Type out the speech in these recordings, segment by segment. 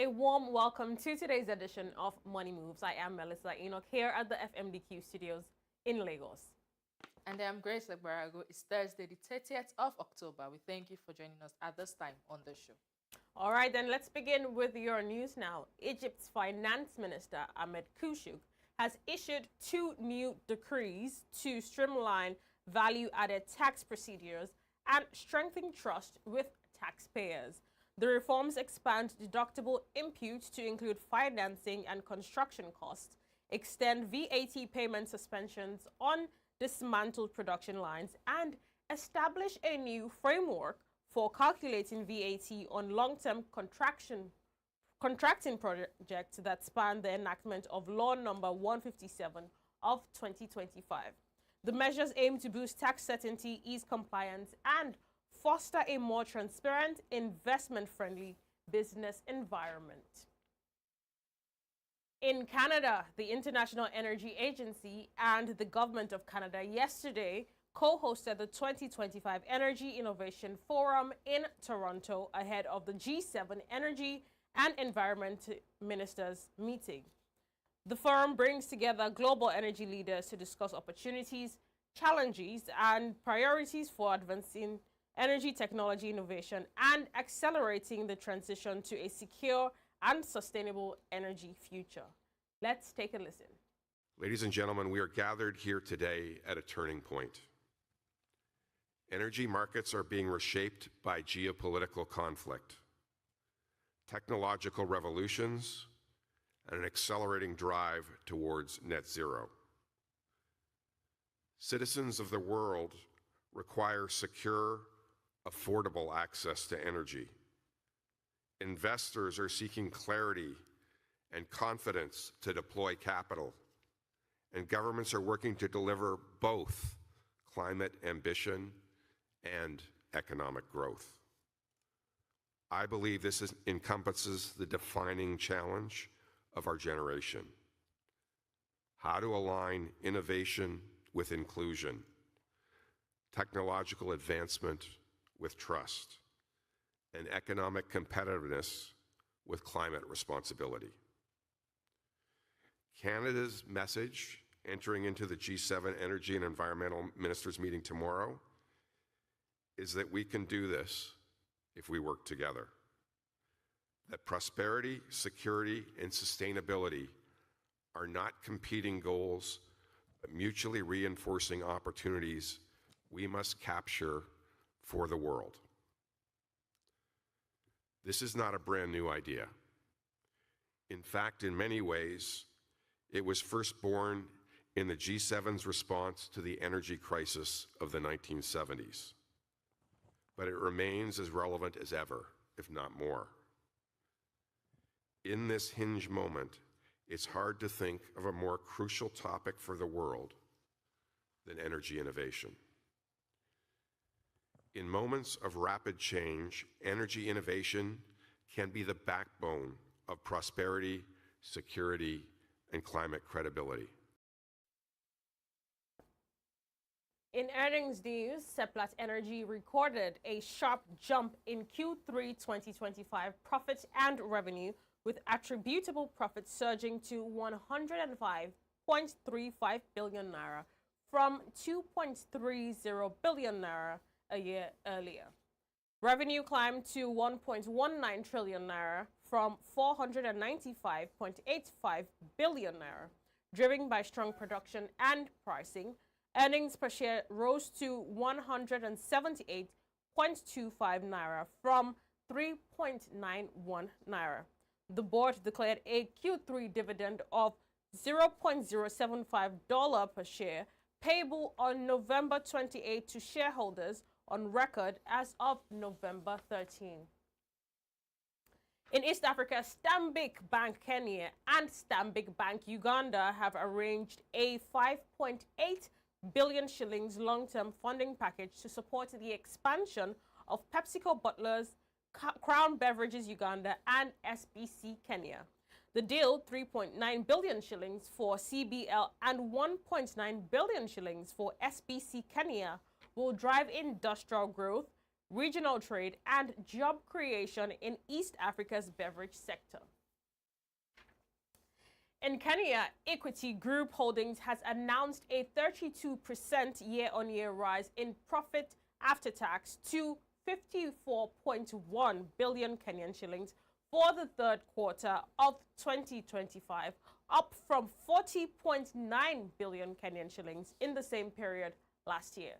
A warm welcome to today's edition of Money Moves. I am Melissa Enoch here at the FMDQ studios in Lagos. And I'm Grace Legbarago. It's Thursday, the 30th of October. We thank you for joining us at this time on the show. All right, then let's begin with your news now. Egypt's finance minister, Ahmed Kushuk, has issued 2 new decrees to streamline value-added tax procedures and strengthen trust with taxpayers. The reforms expand deductible impute to include financing and construction costs, extend VAT payment suspensions on dismantled production lines, and establish a new framework for calculating VAT on long-term contracting projects that span the enactment of Law Number 157 of 2025. The measures aim to boost tax certainty, ease compliance, and foster a more transparent, investment-friendly business environment. In Canada, the International Energy Agency and the Government of Canada yesterday co-hosted the 2025 Energy Innovation Forum in Toronto ahead of the G7 Energy and Environment Ministers meeting. The forum brings together global energy leaders to discuss opportunities, challenges, and priorities for advancing energy technology innovation and accelerating the transition to a secure and sustainable energy future. Let's take a listen. Ladies and gentlemen, we are gathered here today at a turning point. Energy markets are being reshaped by geopolitical conflict, technological revolutions, and an accelerating drive towards net zero. Citizens of the world require secure, affordable access to energy. Investors are seeking clarity and confidence to deploy capital, and governments are working to deliver both climate ambition and economic growth. I believe this encompasses the defining challenge of our generation: how to align innovation with inclusion, technological advancement with trust, and economic competitiveness with climate responsibility. Canada's message entering into the G7 Energy and Environmental Ministers meeting tomorrow is that we can do this if we work together. That prosperity, security, and sustainability are not competing goals, but mutually reinforcing opportunities we must capture for the world. This is not a brand new idea. In fact, in many ways, it was first born in the G7's response to the energy crisis of the 1970s. But it remains as relevant as ever, if not more. In this hinge moment, it's hard to think of a more crucial topic for the world than energy innovation. In moments of rapid change, energy innovation can be the backbone of prosperity, security, and climate credibility. In earnings news, Seplat Energy recorded a sharp jump in Q3 2025 profit and revenue, with attributable profit surging to 105.35 billion naira from 2.30 billion naira a year earlier. Revenue climbed to 1.19 trillion naira from 495.85 billion naira, driven by strong production and pricing. Earnings per share rose to 178.25 naira from 3.91 naira. The board declared a Q3 dividend of $0.075 per share, payable on November 28 to shareholders on record as of November 13. In East Africa, Stanbic Bank Kenya and Stanbic Bank Uganda have arranged a 5.8 billion shillings long-term funding package to support the expansion of PepsiCo Bottlers, Crown Beverages Uganda, and SBC Kenya. The deal, 3.9 billion shillings for CBL and 1.9 billion shillings for SBC Kenya, will drive industrial growth, regional trade, and job creation in East Africa's beverage sector. In Kenya, Equity Group Holdings has announced a 32% year-on-year rise in profit after tax to 54.1 billion Kenyan shillings for the third quarter of 2025, up from 40.9 billion Kenyan shillings in the same period last year.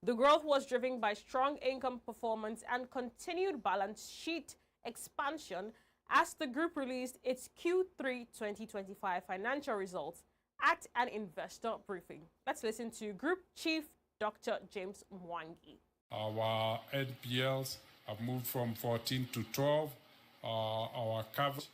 The growth was driven by strong income performance and continued balance sheet expansion as the group released its Q3 2025 financial results at an investor briefing. Let's listen to Group Chief Dr. James Mwangi. Our NPLs have moved from 14 to 12. Our coverage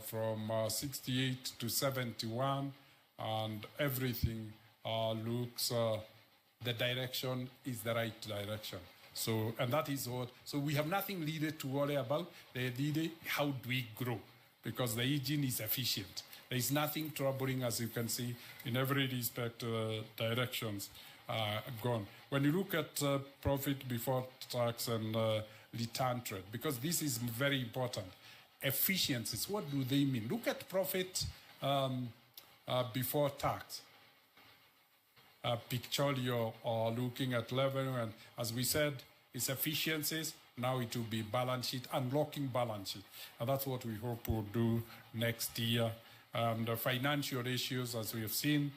from 68 to 71, and everything looks, the direction is the right direction. So, and that is what, so we have nothing needed to worry about. How do we grow? Because the engine is efficient. There is nothing troubling, as you can see, in every respect, directions gone. When you look at profit before tax and return trade, because this is very important. Efficiencies, what do they mean? Look at profit before tax. Pictorial or looking at revenue, and as we said, it's efficiencies. Now it will be balance sheet, unlocking balance sheet. And that's what we hope we'll do next year. The financial ratios, as we have seen,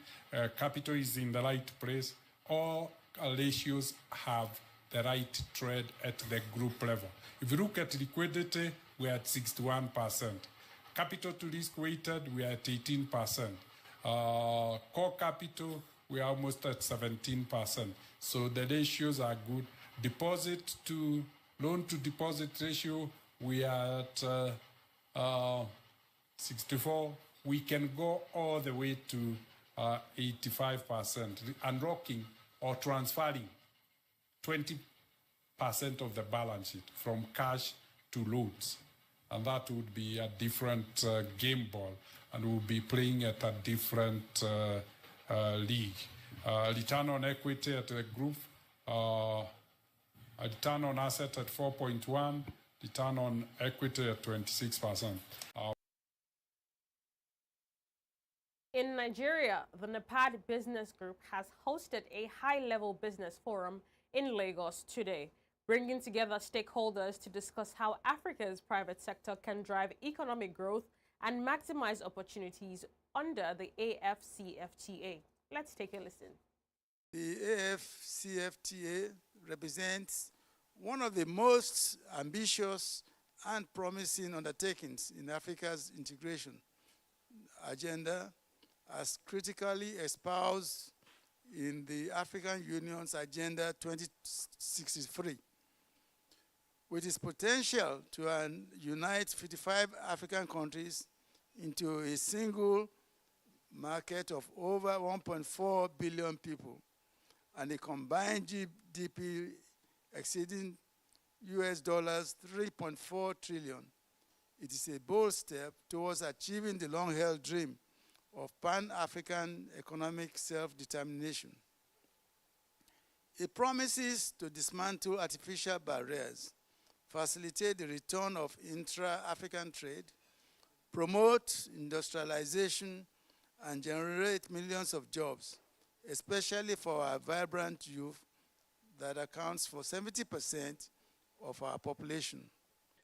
capital is in the right place. All ratios have the right trade at the group level. If you look at liquidity, we're at 61%. Capital to risk weighted, we are at 18%. Core capital, we are almost at 17%. So the ratios are good. Deposit to loan to deposit ratio, we are at 64. We can go all the way to 85%, unlocking or transferring 20% of the balance sheet from cash to loans. And that would be a different game ball, and we'll be playing at a different league. Return on equity at the group, return on asset at 4.1, return on equity at 26%. In Nigeria, the NEPAD Business Group has hosted a high-level business forum in Lagos today, bringing together stakeholders to discuss how Africa's private sector can drive economic growth and maximize opportunities under the AFCFTA. Let's take a listen. The AFCFTA represents one of the most ambitious and promising undertakings in Africa's integration agenda, as critically espoused in the African Union's Agenda 2063, with its potential to unite 55 African countries into a single market of over 1.4 billion people and a combined GDP exceeding US dollars 3.4 trillion. It is a bold step towards achieving the long-held dream of Pan-African economic self-determination. It promises to dismantle artificial barriers, facilitate the return of intra-African trade, promote industrialization, and generate millions of jobs, especially for our vibrant youth that accounts for 70% of our population.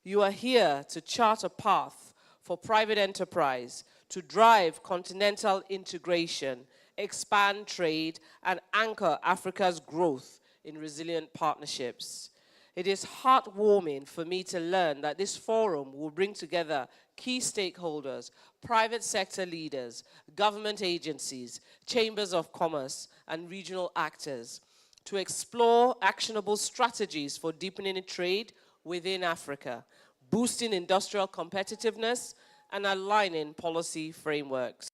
You are here to chart a path for private enterprise to drive continental integration, expand trade, and anchor Africa's growth in resilient partnerships. It is heartwarming for me to learn that this forum will bring together key stakeholders, private sector leaders, government agencies, chambers of commerce, and regional actors to explore actionable strategies for deepening trade within Africa, boosting industrial competitiveness, and aligning policy frameworks.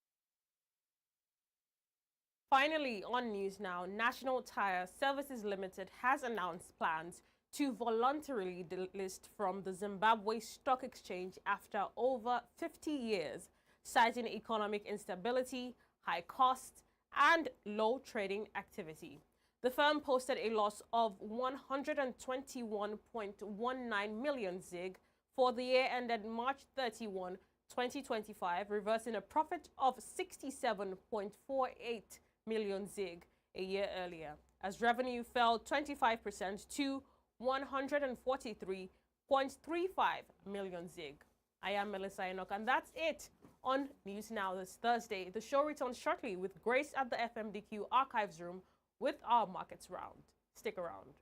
Finally, on News Now, National Tire Services Limited has announced plans to voluntarily delist from the Zimbabwe Stock Exchange after over 50 years, citing economic instability, high costs, and low trading activity. The firm posted a loss of 121.19 million ZiG for the year ended March 31, 2025, reversing a profit of 67.48 million ZiG a year earlier, as revenue fell 25% to 143.35 million ZiG. I am Melissa Enoch, and that's it on News Now this Thursday. The show returns shortly with Grace at the FMDQ Archives Room with our Markets Round. Stick around.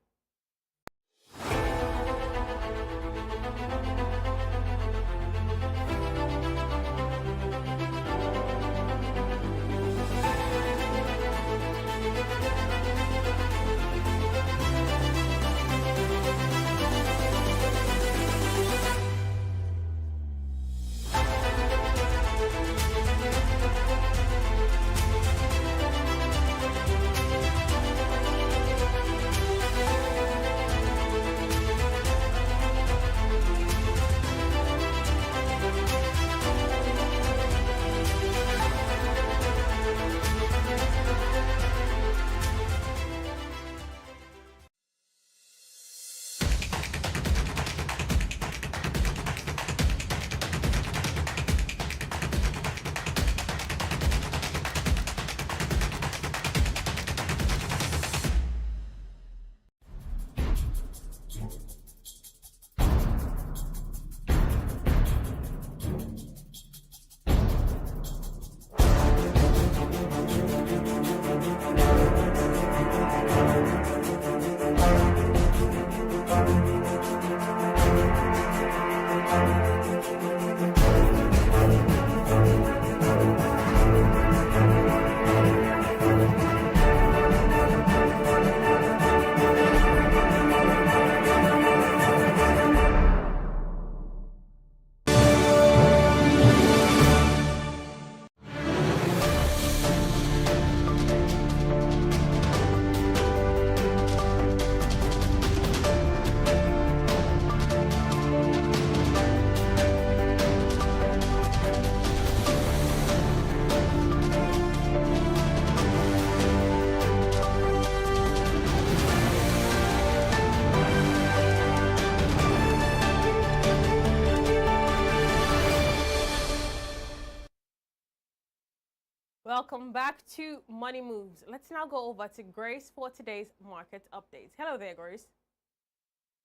Welcome back to Money Moves. Let's now go over to Grace for today's market updates. Hello there, Grace.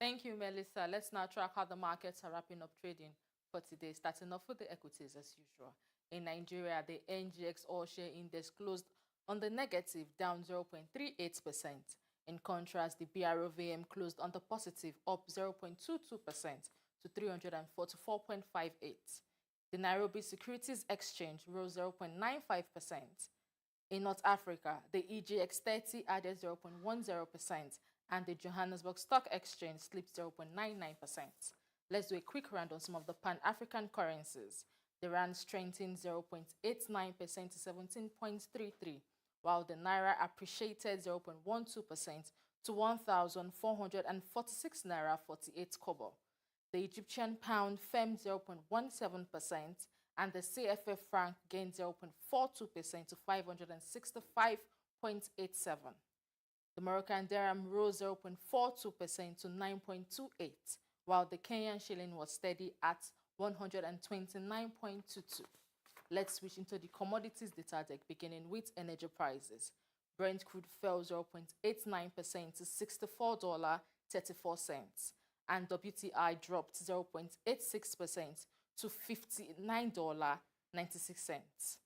Thank you, Melissa. Let's now track how the markets are wrapping up trading for today, starting off with the equities as usual. In Nigeria, the NGX All-Share Index closed on the negative, down 0.38%. In contrast, the BROVM closed on the positive, up 0.22% to 344.58. The Nairobi Securities Exchange rose 0.95%. In North Africa, the EGX 30 added 0.10%, and the Johannesburg Stock Exchange slipped 0.99%. Let's do a quick round on some of the Pan-African currencies. The Rand strengthened 0.89% to 17.33, while the Naira appreciated 0.12% to 1,446 Naira 48 kobo. The Egyptian pound firmed 0.17%, and the CFA franc gained 0.42% to 565.87. The Moroccan dirham rose 0.42% to 9.28, while the Kenyan shilling was steady at 129.22. Let's switch into the commodities data deck, beginning with energy prices. Brent crude fell 0.89% to $64.34, and WTI dropped 0.86% to $59.96.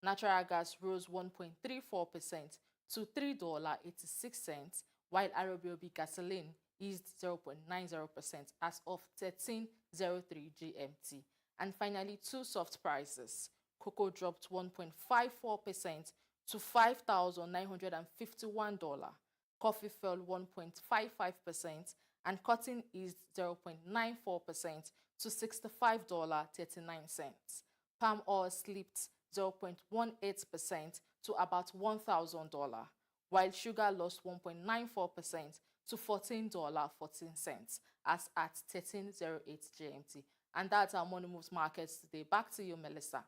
Natural gas rose 1.34% to $3.86, while Arabian gasoline eased 0.90% as of 13:03 GMT. And finally, two soft prices. Cocoa dropped 1.54% to $5,951. Coffee fell 1.55%, and cotton eased 0.94% to $65.39. Palm oil slipped 0.18% to about $1,000, while sugar lost 1.94% to $14.14 as at 13:08 GMT. And that's our Money Moves markets today. Back to you, Melissa.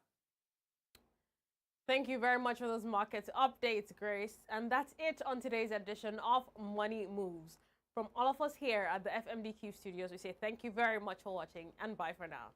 Thank you very much for those market updates, Grace. And that's it on today's edition of Money Moves. From all of us here at the FMDQ studios, we say thank you very much for watching and bye for now.